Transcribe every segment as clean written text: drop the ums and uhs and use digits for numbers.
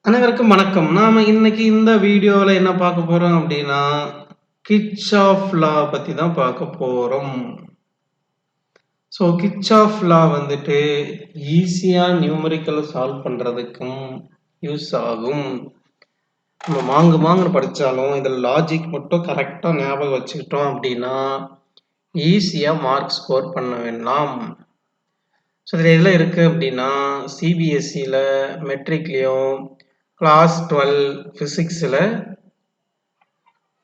அனைவருக்கும் வணக்கம். நாம இன்னைக்கு இந்த வீடியோல என்ன பார்க்க போறோம் அப்படின்னா, கிர்ச்சாஃப் லா பத்தி தான் பார்க்க போறோம். கிர்ச்சாஃப் லா வந்துட்டு ஈஸியா நியூமெரிக்கல் சால்வ் பண்றதுக்கும் யூஸ் ஆகும். நம்ம மாங்குன்னு படிச்சாலும் இதுல லாஜிக் மட்டும் கரெக்டா ஞாபகம் வச்சுக்கிட்டோம் அப்படின்னா ஈஸியா மார்க் ஸ்கோர் பண்ண வேண்டாம். இதுல எதுல இருக்கு அப்படின்னா சிபிஎஸ்சில மெட்ரிக்லயும் கிளாஸ் 12 பிசிக்ஸ்ல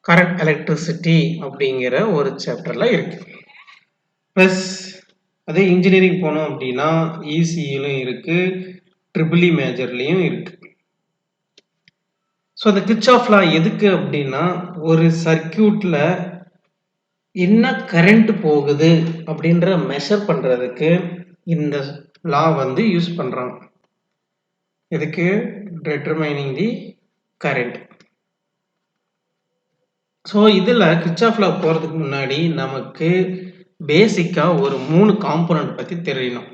கரண்ட் எலக்ட்ரிசிட்டி அப்படிங்கிற ஒரு சாப்டர்ல இருக்கு. ப்ளஸ் அதே இன்ஜினியரிங் போனோம் அப்படின்னா இசியிலும் இருக்கு, ட்ரிபிள் மேஜர்லயும் இருக்கு. அந்த கிர்ச்சாஃப் லா எதுக்கு அப்படின்னா ஒரு சர்க்கியூட்ல என்ன கரண்ட் போகுது அப்படின்ற மெஷர் பண்றதுக்கு இந்த லா வந்து யூஸ் பண்றாங்க. இதுக்கு டிட்டர்மைனிங் தி கரண்ட். இதுல கிர்ச்சாஃப் லா போறதுக்கு முன்னாடி நமக்கு பேசிக்கா ஒரு 3 காம்போனன்ட் பத்தி தெரியணும்.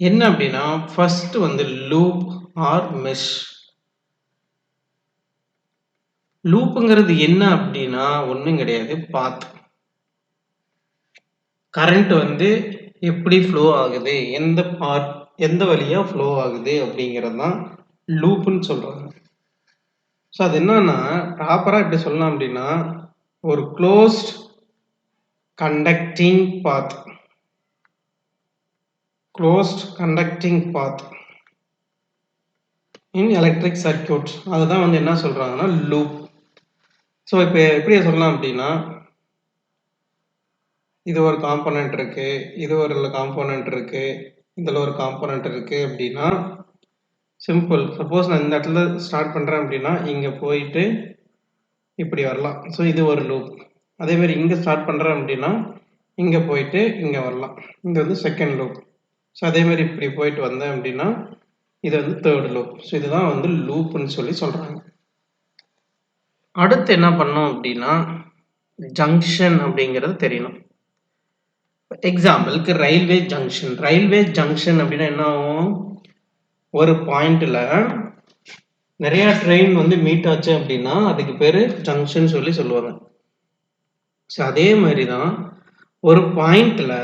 என்ன அப்படின்னா ஃபர்ஸ்ட் வந்து லூப் ஆர் மெஷ். லூப்ங்கிறது என்ன அப்படின்னா ஒண்ணும் கிடையாது, பாத். கரண்ட் வந்து எப்படி ஃப்ளோ ஆகுது, எந்த வழியா ஃப்ளோ ஆகுது அப்படிங்கிறது தான் லூப்னு சொல்றாங்க. அது என்னன்னா ப்ராப்பரா எப்படி சொல்லலாம் அப்படின்னா ஒரு closed conducting path. closed conducting path in electric circuit. அதுதான் வந்து என்ன சொல்றாங்கன்னா லூப். இப்போ எப்படி சொல்லலாம் அப்படின்னா இது ஒரு காம்போனன்ட் இருக்கு, இது ஒரு காம்போனன்ட் இருக்கு, இதுல ஒரு காம்போனன்ட் இருக்கு அப்படின்னா சிம்பிள். சப்போஸ் நான் இந்த இடத்துல ஸ்டார்ட் பண்றேன் அப்படின்னா இங்க போயிட்டு இப்படி வரலாம். இது ஒரு லூப். அதே மாதிரி இங்க ஸ்டார்ட் பண்றேன் அப்படின்னா இங்க போயிட்டு இங்க வரலாம். இது வந்து செகண்ட் லூப். அதே மாதிரி இப்படி போயிட்டு வந்தேன் அப்படின்னா இது வந்து தேர்ட் லூப். இதுதான் வந்து லூப்னு சொல்லி சொல்றாங்க. அடுத்து என்ன பண்ணோம் அப்படின்னா ஜங்ஷன் அப்படிங்கிறது தெரியணும். எக்ஸாம்பிளுக்கு ரயில்வே ஜங்ஷன் அப்படின்னா என்ன ஆகும், ஒரு பாயிண்ட்ல நிறைய ட்ரெயின் வந்து மீட் ஆச்சு அப்படின்னா அதுக்கு பேரு ஜங்ஷன் சொல்லி சொல்லுவாங்க. அதே மாதிரிதான் ஒரு பாயிண்ட்ல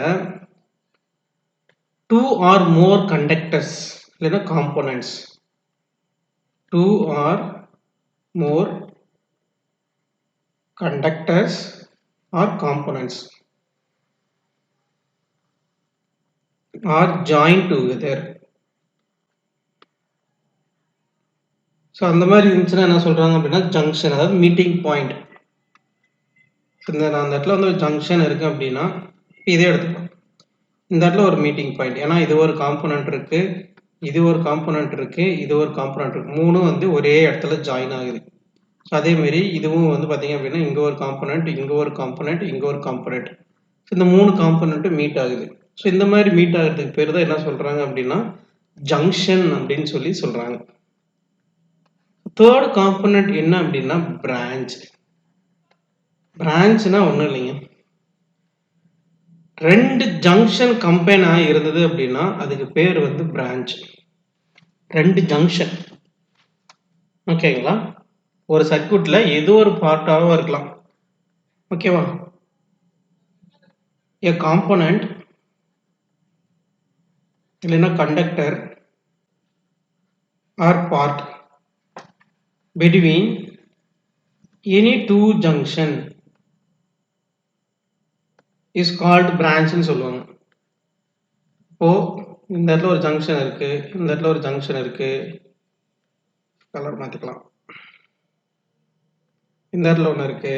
2 or more conductors இல்லைன்னா components, 2 or more conductors or components are joined together. அந்த மாதிரி இருந்துச்சுன்னா என்ன சொல்றாங்க அப்படின்னா ஜங்ஷன், அதாவது மீட்டிங் பாயிண்ட். அந்த இடத்துல வந்து ஒரு ஜங்ஷன் இருக்கு அப்படின்னா இதே எடுத்துக்கலாம். இந்த இடத்துல ஒரு மீட்டிங் பாயிண்ட், ஏன்னா இது ஒரு காம்போனன்ட் இருக்கு, இது ஒரு காம்போனன்ட் இருக்கு, இது ஒரு காம்போனன்ட் இருக்கு, மூணும் வந்து ஒரே இடத்துல ஜாயின் ஆகுது. அதே மாதிரி இதுவும் வந்து பாத்தீங்க அப்படின்னா இங்க ஒரு காம்போனன்ட், இங்க ஒரு காம்போனன்ட், இங்க ஒரு காம்போனன்ட், இந்த 3 காம்போனன்ட் மீட் ஆகுது. இந்த மாதிரி மீட் ஆகுறதுக்கு பேர் தான் என்ன சொல்றாங்க அப்படின்னா ஜங்ஷன் அப்படின்னு சொல்லி சொல்றாங்க. தேர்ட் காம்போனன்ட் என்ன அப்படின்னா பிரான்ச். பிரான்ச்னா ஒண்ணும் இல்லைங்க, 2 ஜங்ஷன் கம்பைன் ஆகி இருந்தது அப்படின்னா அதுக்கு பேர் வந்து பிரான்ச். 2 ஜங்ஷன், ஓகேங்களா? ஒரு சர்க்யூட்ல ஏதோ ஒரு பார்ட்டாகவும் இருக்கலாம், ஓகேவா? a component இல்லைன்னா conductor or part between any two junction is called branch ன்னு சொல்லுவாங்க. இப்போ இந்த இடத்துல ஒரு ஜங்ஷன் இருக்கு, இந்த இடத்துல ஒரு ஜங்ஷன் இருக்கு, கலர் மாத்திக்கலாம், இந்த இடத்துல ஒன்று இருக்கு.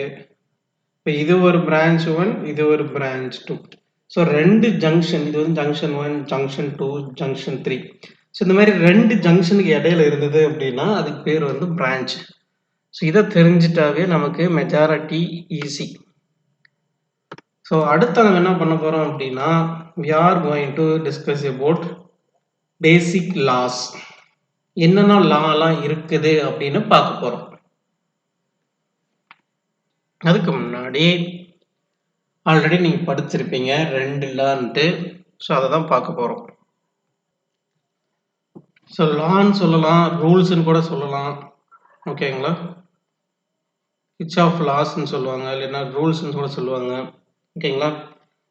இப்போ இது ஒரு பிரான்ச் 1, இது ஒரு பிரான்ச் 2. 2 ஜங்ஷன், இது வந்து ஜங்ஷன் 1, ஜங்ஷன் 2, ஜங்ஷன் 3. இந்த மாதிரி 2 ஜங்ஷனுக்கு இடையில இருந்தது அப்படின்னா அதுக்கு பேர் வந்து பிரான்ச். இதை தெரிஞ்சிட்டாவே நமக்கு மெஜாரிட்டி ஈஸி. அடுத்து நம்ம என்ன பண்ண போறோம் அப்படின்னா we are going to discuss about basic laws. என்னென்ன லாலாம் இருக்குது அப்படின்னு பார்க்க போறோம். அதுக்கு முன்னாடி ஆல்ரெடி நீங்க படிச்சிருப்பீங்க 2 லான்ட்டு, அதை தான் பார்க்க போறோம். ஸோ லான்னு சொல்லலாம், ரூல்ஸ்ன்னு கூட சொல்லலாம். ஓகேங்களா? கிர்ச்சாஃப் லாஸ்ன்னு சொல்லுவாங்க, இல்லைன்னா ரூல்ஸ்ன்னு கூட சொல்லுவாங்க. ஓகேங்களா?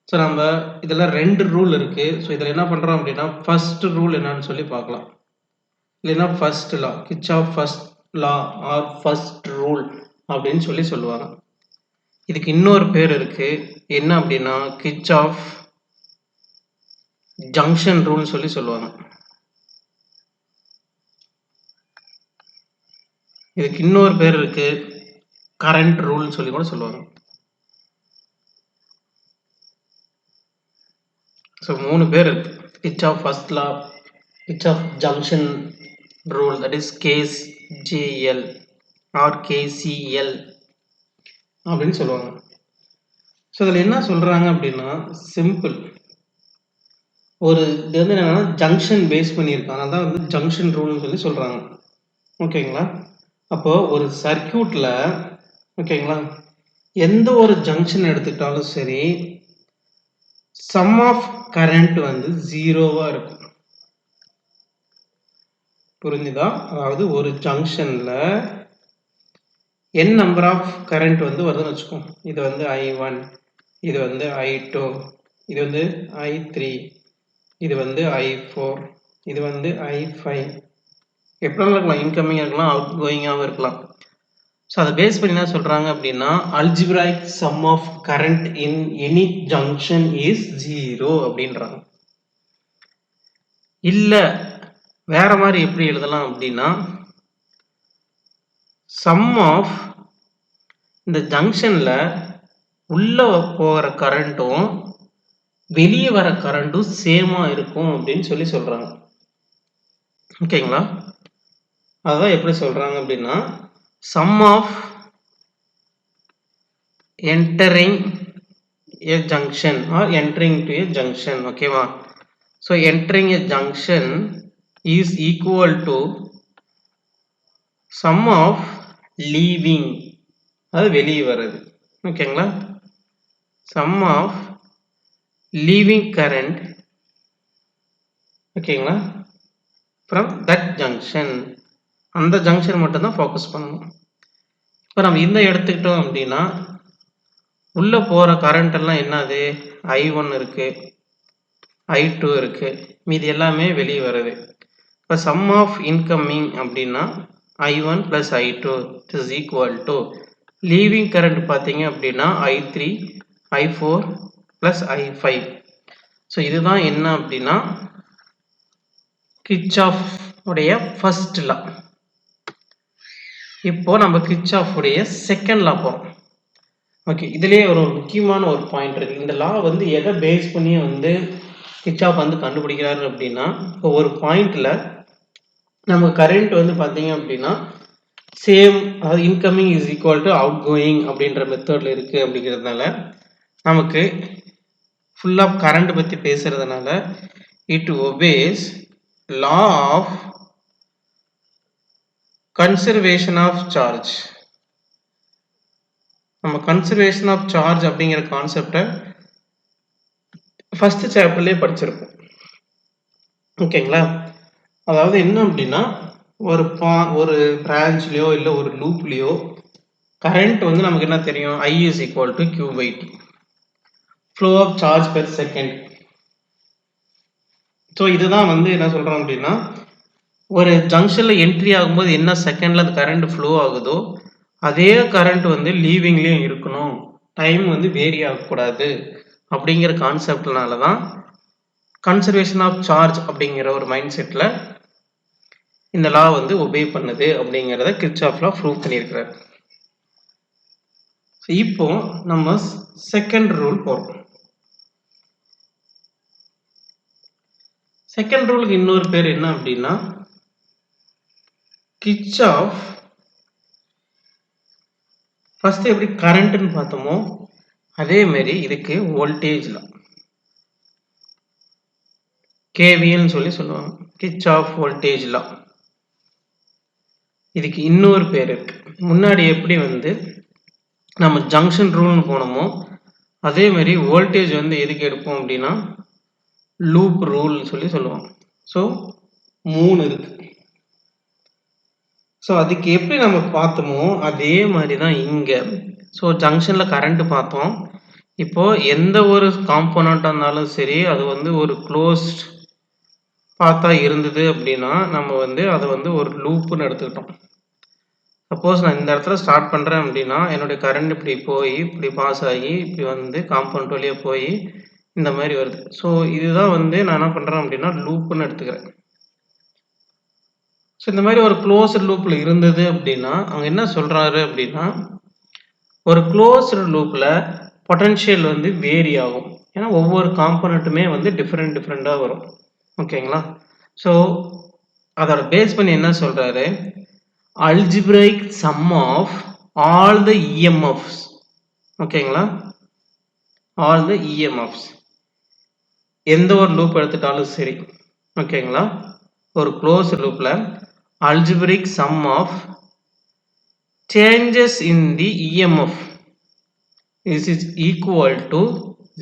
ஸோ நம்ம இதில் 2 ரூல் இருக்கு. ஸோ இதில் என்ன பண்ணுறோம் அப்படின்னா, ஃபர்ஸ்ட் ரூல் என்னன்னு சொல்லி பார்க்கலாம். இல்லைன்னா first law, Kirchhoff first law or first rule அப்படின்னு சொல்லி சொல்லுவாங்க. இதுக்கு இன்னொரு பேர் இருக்கு. என்ன அப்படின்னா கிர்ச்சாஃப் ஜங்ஷன் ரூல் சொல்லி சொல்லுவாங்க. இதுக்கு இன்னொரு பேர் இருக்கு, கரண்ட் ரூல் சொல்லி கூட சொல்லுவாங்க. ஸோ 3 பேர் இருக்கு. Kirchhoff first law, Kirchhoff junction rule, that is KCL or KCL அப்படின்னு சொல்லுவாங்க. ஸோ இதில் என்ன சொல்றாங்க அப்படின்னா, சிம்பிள். ஒரு இது வந்து என்னன்னா ஜங்ஷன் பேஸ் பண்ணியிருக்காங்க, அதான் வந்து ஜங்ஷன் ரூல்னு சொல்லி சொல்றாங்க. ஓகேங்களா? அப்போ ஒரு சர்க்கியூட்ல, ஓகேங்களா, எந்த ஒரு ஜங்ஷன் எடுத்துக்கிட்டாலும் சரி, சம் ஆஃப் கரண்ட் வந்து 0வா இருக்கும். புரிஞ்சுதா? அதாவது ஒரு ஜங்ஷன்ல n நம்பர் ஆஃப் கரண்ட் வந்து வருதுன்னு வச்சுக்கோம். இது வந்து I1, இது வந்து I2, இது வந்து I3, இது வந்து I4, இது வந்து I5. எப்படிலாம் இருக்கலாம், இன்கமிங்காக இருக்கலாம், அவுட் கோயிங்காகவும் இருக்கலாம். ஸோ அதை பேஸ் பண்ணி என்ன சொல்கிறாங்க அப்படின்னா, algebraic sum of current in any junction is 0 அப்படின்றாங்க. இல்லை வேற மாதிரி எப்படி எழுதலாம் அப்படின்னா, சம் ஆஃப் இந்த ஜங்ஷனில் உள்ள போகிற கரண்ட்டும் வெளியே வர கரண்ட்டும் சேமாக இருக்கும் அப்படின்னு சொல்லி சொல்கிறாங்க. ஓகேங்களா? அதான் எப்படி சொல்கிறாங்க அப்படின்னா, sum of entering a junction or entering to a junction. ஓகேவா? so entering a junction is equal to sum of leaving, அது வெளியே வருது. ஓகேங்களா? sum of leaving current, ஓகேங்களா, from that junction. அந்த ஜங்ஷன் மட்டும் தான் ஃபோக்கஸ் பண்ணணும். இப்போ நம்ம இந்த எடுத்துக்கிட்டோம் அப்படின்னா, உள்ள போற கரண்ட் எல்லாம் என்னது, I1 இருக்கு, I2 இருக்கு, மீதி எல்லாமே வெளியே வருது. இப்போ சம் ஆஃப் இன்கமிங் அப்படின்னா I1 plus I2 is equal to leaving current பார்த்தீங்க அப்படின்னா I3, I4 plus I5. So இதுதான் என்ன அப்படின்னா கிர்ச்சாஃப் உடைய ஃபர்ஸ்ட் லா. இப்போ நம்ம கிர்ச்சாஃப் உடைய செகண்ட் லா போறோம். ஓகே, இதுலயே ஒரு முக்கியமான ஒரு பாயிண்ட் இருக்கு. இந்த லா வந்து எதை பேஸ் பண்ணி வந்து கிர்ச்சாஃப் வந்து கண்டுபிடிக்கிறாரு அப்படின்னா, இப்போ ஒரு பாயிண்ட்ல நம்ம கரண்ட் வந்து பார்த்தீங்க அப்படின்னா சேம், அதாவது incoming is equal to out going அப்படின்ற மெத்தட்ல இருக்கு. அப்படிங்கிறதுனால நமக்கு ஃபுல் ஆஃப் கரண்ட் பற்றி பேசுறதுனால it obeys law of conservation of charge. நம்ம கன்சர்வேஷன் ஆஃப் சார்ஜ் அப்படிங்கிற கான்செப்டை ஃபர்ஸ்ட் சாப்டர்லேயே படிச்சிருப்போம். ஓகேங்களா? அதாவது என்ன அப்படின்னா, ஒரு பிரான்ச்லயோ இல்லை ஒரு லூப்லயோ கரண்ட் வந்து நமக்கு என்ன தெரியும், I is equal to Q by T, flow of charge per second. So இதுதான் வந்து என்ன சொல்றோம் அப்படின்னா, ஒரு ஜங்ஷன்ல என்ட்ரி ஆகும்போது என்ன செகண்ட்ல அந்த கரண்ட் ஃப்ளோ ஆகுதோ அதே கரண்ட் வந்து லீவிங்லயும் இருக்கணும், டைம் வந்து வேரி ஆகக்கூடாது அப்படிங்கிற கான்செப்ட்னால தான் கன்சர்வேஷன் ஆஃப் சார்ஜ் அப்படிங்கிற ஒரு மைண்ட் செட்ல இந்த லா வந்து ஒபே பண்ணுது அப்படிங்கிறத கிர்ச்சாஃப் லா ப்ரூவ் பண்ணியிருக்கிறார். இப்போ நம்ம செகண்ட் ரூல் போறோம். செகண்ட் ரூலுக்கு இன்னொரு பேர் என்ன அப்படின்னா, கிர்ச்சாஃப் ஃபர்ஸ்ட் எப்படி கரண்ட்னு பார்த்தோமோ அதே மாதிரி இதுக்கு வோல்டேஜ் லா, கேவிஎல்னு சொல்லி சொல்லுவாங்க, கிர்ச்சாஃப் வோல்டேஜ் லா. இதுக்கு இன்னொரு பேர் இருக்கு. முன்னாடி எப்படி வந்து நம்ம ஜங்ஷன் ரூல்னு போனோமோ அதே மாதிரி வோல்டேஜ் வந்து எதுக்கு எடுப்போம் அப்படின்னா லூப் ரூல் சொல்லி சொல்லுவாங்க. ஸோ 3 இருக்கு. ஸோ அதுக்கு எப்படி நம்ம பார்த்தோமோ அதே மாதிரி தான் இங்கே. ஸோ ஜங்ஷனில் கரண்ட் பார்த்தோம். இப்போ எந்த ஒரு காம்போனண்ட்டாக இருந்தாலும் சரி, அது வந்து ஒரு க்ளோஸ்ட் பாத்தா இருந்தது அப்படின்னா நம்ம வந்து அதை வந்து ஒரு லூப்புன்னு எடுத்துக்கிட்டோம். சப்போஸ் நான் இந்த இடத்துல ஸ்டார்ட் பண்ணுறேன் அப்படின்னா என்னுடைய கரண்ட் இப்படி போய் இப்படி பாஸ் ஆகி இப்படி வந்து காம்பவுண்ட் வழியாக போய் இந்த மாதிரி வருது. ஸோ இதுதான் வந்து நான் என்ன பண்ணுறேன் அப்படின்னா லூப்புன்னு எடுத்துக்கிறேன். ஸோ இந்த மாதிரி ஒரு க்ளோஸ்டு லூப்பில் இருந்தது அப்படின்னா அவங்க என்ன சொல்கிறாரு அப்படின்னா ஒரு க்ளோஸ்டு லூப்பில் பொட்டன்ஷியல் வந்து வேரி ஆகும். ஏன்னா ஒவ்வொரு காம்போனண்ட்டுமே வந்து டிஃப்ரெண்ட்டாக வரும். ஓகேங்களா? ஸோ அதோட பேஸ் பண்ணி என்ன சொல்கிறாரு, algebraic sum of all the EMFs. ஓகேங்களா? all the EMFs எந்த ஒரு லூப் எடுத்துட்டாலும் சரி. ஓகேங்களா? ஒரு close லூப்ல algebraic sum of changes in the EMF is equal to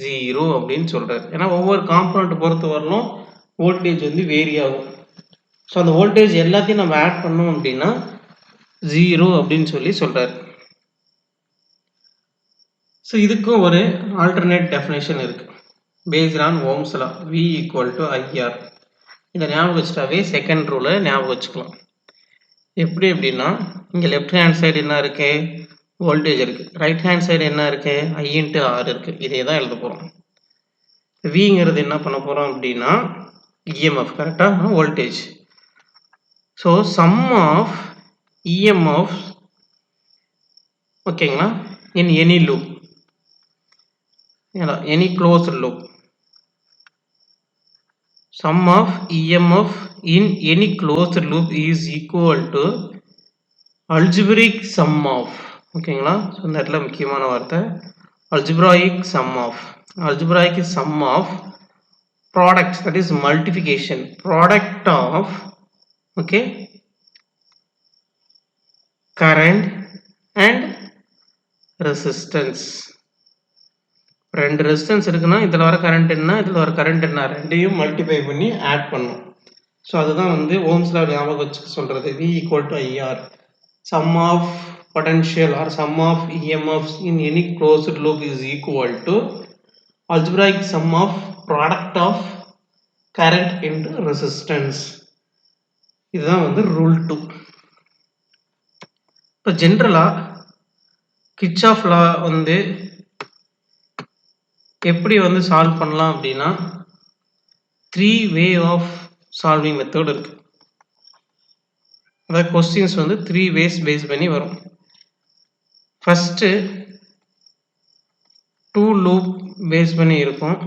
0 அப்படின்னு சொல்றாரு. ஏன்னா ஒவ்வொரு காம்போனண்ட் பொறுத்த வரலும் வோல்டேஜ் வந்து வேரி ஆகும். ஸோ அந்த வோல்டேஜ் எல்லாத்தையும் நம்ம ஆட் பண்ணோம் அப்படின்னா 0 அப்படின்னு சொல்லி சொல்றாரு. ஸோ இதுக்கும் ஒரு ஆல்டர்னேட் டெஃபினேஷன் இருக்கு. Based on Ohm's law V equal to IR. இதை ஞாபகம் வச்சுட்டாவே செகண்ட் ரூலை ஞாபகம் வச்சுக்கலாம். எப்படி அப்படின்னா இங்கே லெஃப்ட் ஹேண்ட் சைடு என்ன இருக்கு, வோல்டேஜ் இருக்கு. ரைட் ஹேண்ட் சைடு என்ன இருக்கு, I into R இருக்கு. இதே தான் எழுத போகிறோம். விங்கிறது என்ன பண்ண போகிறோம் அப்படின்னா EMF, கரெக்டாக voltage. So sum of EMF ஓகேங்களா in any loop, any closed loop, sum of EMF in any closed loop is equal to algebraic sum of. ஓகேங்களா? ஸோ இந்த இடத்துல முக்கியமான வார்த்தை algebraic sum of. algebraic sum of products, that is multiplication, product of okay current and resistance. ரெண்டு resistance இருக்குன்னா இதில் வர current என்ன, இதில் வர கரண்ட் என்ன, ரெண்டையும் மல்டிப்ளை பண்ணி ஆட் பண்ணும். ஸோ அதுதான் வந்து ஓம்ஸ் லா ஞாபகம் வச்சுக்க சொல்கிறது. V equal to IR, sum of potential or sum of EMFs in any closed loop is equal to algebraic sum of product of current into resistance. இதுதான் வந்து rule 2. இப்போ ஜென்ரலாக கிர்ச்சாஃப் லா வந்து எப்படி வந்து சால்வ் பண்ணலாம் அப்படின்னா 3 வே ஆஃப் சால்விங் மெத்தட் இருக்கு. அதாவது கொஸ்டின்ஸ் வந்து 3 வேஸ் பேஸ் பண்ணி வரும். ஃபர்ஸ்ட் 2 லூப் பேஸ் பண்ணி இருக்கும்.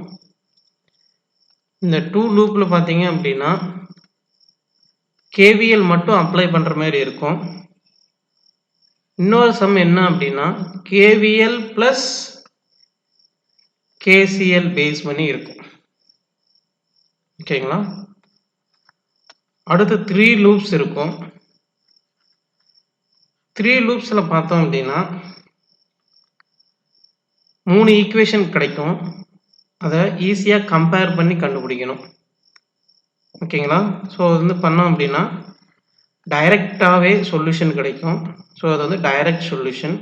இந்த 2 லூப்ல பார்த்தீங்க அப்படின்னா KVL மட்டும் அப்ளை பண்ற மாதிரி இருக்கும். இன்னொரு சம் என்ன அப்படின்னா KVL பிளஸ் KCL பேஸ் பண்ணி இருக்கும். ஓகேங்களா? அடுத்து 3 லூப்ஸ் இருக்கும். 3 லூப்ஸ்ல பார்த்தோம் அப்படின்னா 3 ஈக்குவேஷன் கிடைக்கும். அதை ஈஸியாக கம்பேர் பண்ணி கண்டுபிடிக்கணும். ஓகேங்களா? ஸோ அது வந்து பண்ணோம் அப்படின்னா டைரக்டாகவே சொல்யூஷன் கிடைக்கும். ஸோ அது வந்து டைரக்ட் சொல்யூஷன்.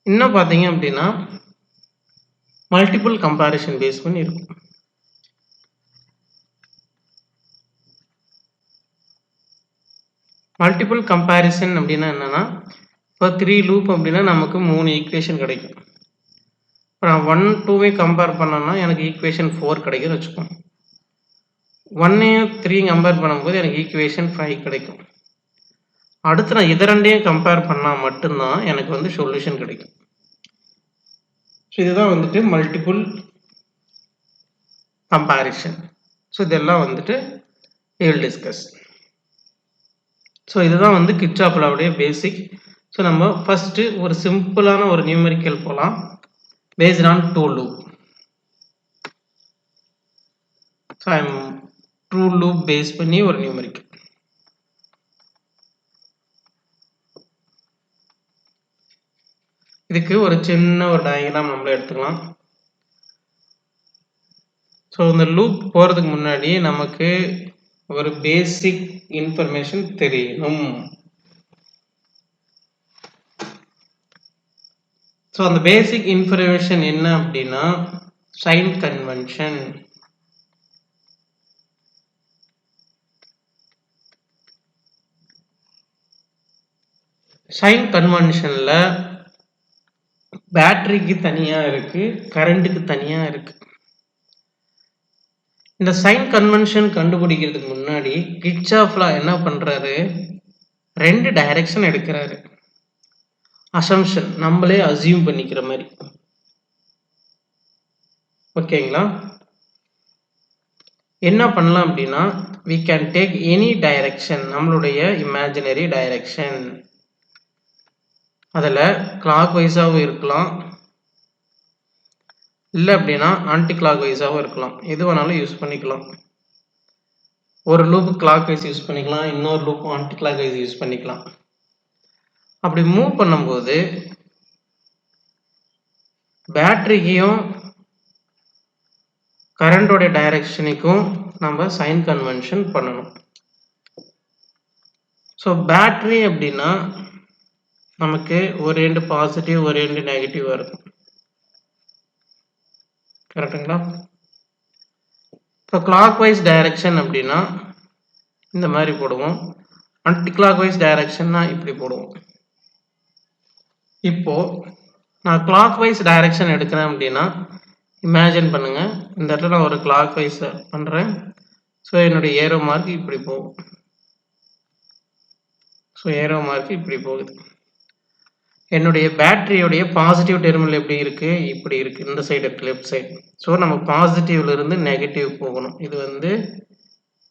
இன்னும் பார்த்தீங்க அப்படின்னா மல்டிபிள் கம்பேரிஷன் பேஸ் பண்ணி இருக்கும். மல்டிபிள் கம்பேரிசன் அப்படின்னா என்னன்னா இப்போ 3 லூப் அப்படின்னா நமக்கு 3 ஈக்குவேஷன் கிடைக்கும். இப்போ நான் 1 2வே கம்பேர் பண்ணோன்னா எனக்கு ஈக்குவேஷன் 4 கிடைக்குன்னு வச்சுக்கோம். 1ஐயும் 3 கம்பேர் பண்ணும்போது எனக்கு ஈக்குவேஷன் 5 கிடைக்கும். அடுத்து நான் இதை ரெண்டையும் கம்பேர் பண்ணால் மட்டும்தான் எனக்கு வந்து சொல்யூஷன் கிடைக்கும். ஸோ இதுதான் வந்துட்டு மல்டிபிள் கம்பேரிஷன். ஸோ இதெல்லாம் வந்துட்டு we'll discuss. ஸோ இதுதான் வந்து கிர்ச்சாஃப் லாவுடைய பேசிக். ஸோ நம்ம ஃபர்ஸ்ட் ஒரு சிம்பிளான ஒரு நியூமெரிக்கல் போகலாம். Based on 2 loop. So I'm 2 loop base பண்ணி ஒரு நியூமெரிக்கல். இதுக்கு ஒரு சின்ன ஒரு டயக்ராம் நம்மள எடுத்துக்கலாம். ஸோ இந்த லூப் போகிறதுக்கு முன்னாடி நமக்கு ஒரு பேசிக் இன்ஃபர்மேஷன் தெரியணும். ஸோ அந்த பேசிக் இன்ஃபர்மேஷன் என்ன அப்படின்னா சைன் கன்வென்ஷன். சைன் கன்வென்ஷன்ல பேட்டரிக்கு தனியா இருக்கு, கரண்ட்டுக்கு தனியா இருக்கு. இந்த சைன் கன்வென்ஷன் கண்டுபிடிக்கிறதுக்கு முன்னாடி கிர்ச்சாஃப் லா என்ன பண்றாரு, 2 டைரக்ஷன் எடுக்கிறாரு. அசம்ஷன் நம்மளே அசியூம் பண்ணிக்கிற மாதிரி. ஓகேங்களா? என்ன பண்ணலாம் அப்படின்னா we can take any direction, நம்மளுடைய imaginary direction. அதில் கிளாக் வைஸாகவும் இருக்கலாம், இல்லை அப்படின்னா ஆன்டி கிளாக் வைஸாகவும் இருக்கலாம். எது வேணாலும் யூஸ் பண்ணிக்கலாம். ஒரு லூப் கிளாக் வைஸ் யூஸ் பண்ணிக்கலாம், இன்னொரு loop anticlockwise use பண்ணிக்கலாம். அப்படி மூவ் பண்ணும்போது பேட்டரிக்கும் கரண்டோட டைரக்ஷனுக்கும் நம்ம சைன் கன்வென்ஷன் பண்ணணும். ஸோ பேட்டரி அப்படின்னா நமக்கு ஒரு ரெண்டு பாசிட்டிவ் ஒரு ரெண்டு நெகட்டிவ் இருக்கும். கரெக்டுங்களா? இப்போ கிளாக் வைஸ் டைரக்ஷன் அப்படின்னா இந்த மாதிரி போடுவோம், ஆன்டி கிளாக் வைஸ் டைரக்ஷன்னா இப்படி போடுவோம். இப்போ நான் கிளாக் வைஸ் டைரக்ஷன் எடுக்கிறேன் அப்படின்னா இமேஜின் பண்ணுங்க, இந்த இடத்துல நான் ஒரு கிளாக் வைஸ் பண்றேன். ஸோ என்னுடைய ஏரோ மார்க் இப்படி போகும். ஸோ ஏரோ மார்க் இப்படி போகுது. என்னுடைய பேட்டரியோடைய பாசிட்டிவ் டெர்மினல் எப்படி இருக்கு, இப்படி இருக்கு, இந்த சைடு இருக்கு, லெஃப்ட் சைடு. ஸோ நம்ம பாசிட்டிவ்ல இருந்து நெகட்டிவ் போகணும். இது வந்து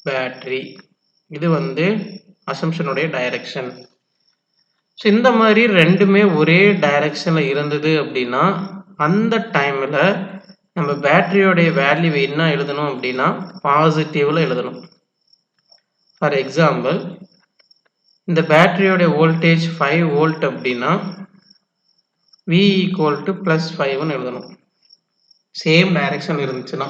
பேட்டரி, இது வந்து அசம்ஷனுடைய டைரக்ஷன். ஸோ இந்த மாதிரி ரெண்டுமே ஒரே டைரக்ஷன்ல இருந்தது அப்படின்னா அந்த டைம்ல நம்ம பேட்டரியோடைய வேல்யூ என்ன எழுதணும் அப்படின்னா பாசிட்டிவ்ல எழுதணும். ஃபார் எக்ஸாம்பிள், இந்த பேட்டரியோடைய வோல்டேஜ் 5 வோல்ட் அப்படின்னா V ஈக்குவல் டு +5ன்னு எழுதணும். சேம் டைரக்ஷன் இருந்துச்சுன்னா.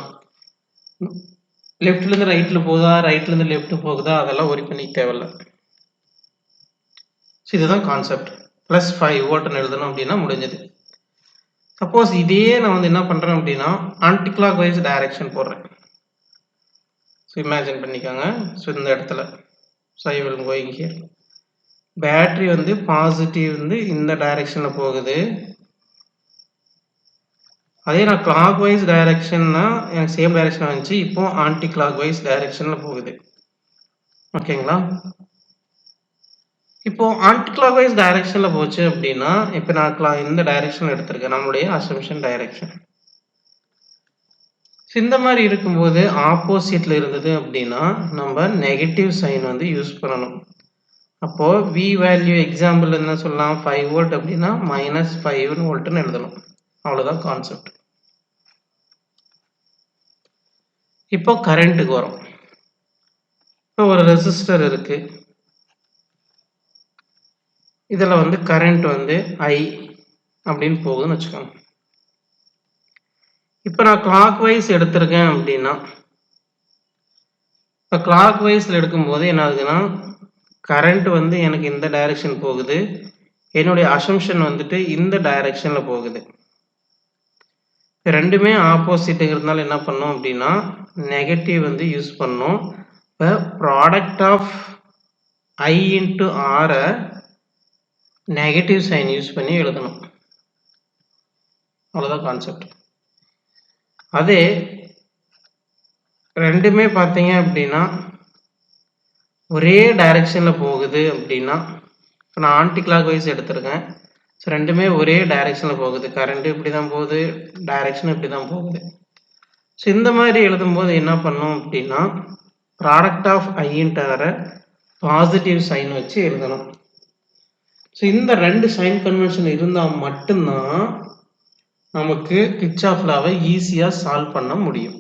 லெஃப்ட்ல இருந்து ரைட்ல போகுதா, ரைட்ல இருந்து லெஃப்ட் போகுதா, அதெல்லாம் ஒரி பண்ணிக்க தேவையில்ல. இதுதான் கான்செப்ட். +5 வோல்ட்னு எழுதணும் அப்படின்னா முடிஞ்சது. சப்போஸ் இதே நான் வந்து என்ன பண்றேன் அப்படின்னா ஆன்டி கிளாக் வைஸ் டைரக்ஷன் போடுறேன். ஸோ இமேஜின் பண்ணிக்கோங்க. ஸோ இந்த இடத்துல so I will going here. Battery வந்து பாசிட்டிவ் வந்து இந்த டைரக்ஷன்ல போகுது. அதே நான் கிளாக் வைஸ் டைரக்ஷன்னா எனக்கு சேம் டைரக்ஷன் வந்துச்சு. இப்போ ஆன்டி கிளாக் வைஸ் டைரக்ஷன்ல போகுது. ஓகேங்களா? இப்போ ஆன்டி கிளாக் வைஸ் டைரக்ஷன்ல போச்சு அப்படின்னா இப்போ நான் இந்த டைரக்ஷன் எடுத்திருக்கேன், நம்மளுடைய அசம்ஷன் டைரக்ஷன். இந்த மாதிரி இருக்கும்போது ஆப்போசிட்ல இருந்தது அப்படின்னா நம்ம நெகட்டிவ் சைன் வந்து யூஸ் பண்ணணும். அப்போ V வேல்யூ எக்ஸாம்பிள் என்ன சொல்லலாம், 5 வோல்ட் அப்படின்னா -5 வோல்ட்னு எழுதணும். அவ்வளவுதான் கான்செப்ட். இப்போ கரண்ட்டுக்கு வரும். இப்போ ஒரு ரெசிஸ்டர் இருக்கு, இதுல வந்து கரண்ட் வந்து I அப்படின்னு போகுதுன்னு வச்சுக்கோங்க. இப்போ நான் கிளாக் வைஸ் எடுத்திருக்கேன் அப்படின்னா இப்போ கிளாக் வைஸ்ல எடுக்கும்போது என்ன ஆகுதுன்னா கரண்ட் வந்து எனக்கு இந்த டைரக்ஷன் போகுது, என்னுடைய அசம்ஷன் வந்துட்டு இந்த டைரக்ஷன்ல போகுது. ரெண்டுமே ஆப்போசிட் இருந்தாலும் என்ன பண்ணோம் அப்படின்னா நெகட்டிவ் வந்து யூஸ் பண்ணோம். இப்போ product of I into R negative sign use பண்ணி எழுதணும். அவ்வளோதான் கான்செப்ட். அதே ரெண்டுமே பார்த்தீங்க அப்படின்னா ஒரே டைரக்ஷன்ல போகுது அப்படின்னா இப்போ நான் ஆன்டி கிளாக் வைஸ் எடுத்திருக்கேன். ஸோ ரெண்டுமே ஒரே டைரக்ஷன்ல போகுது, கரண்ட் இப்படி தான் போகுது, டைரக்ஷன் இப்படி தான் போகுது. ஸோ இந்த மாதிரி எழுதும்போது என்ன பண்ணோம் அப்படின்னா product of I into R positive sign வச்சு எழுதணும். ஸோ இந்த ரெண்டு சைன் கன்வென்ஷன் இருந்தால் மட்டும்தான் நமக்கு கிர்ச்சாஃப் லாவை ஈஸியாக சால்வ் பண்ண முடியும்.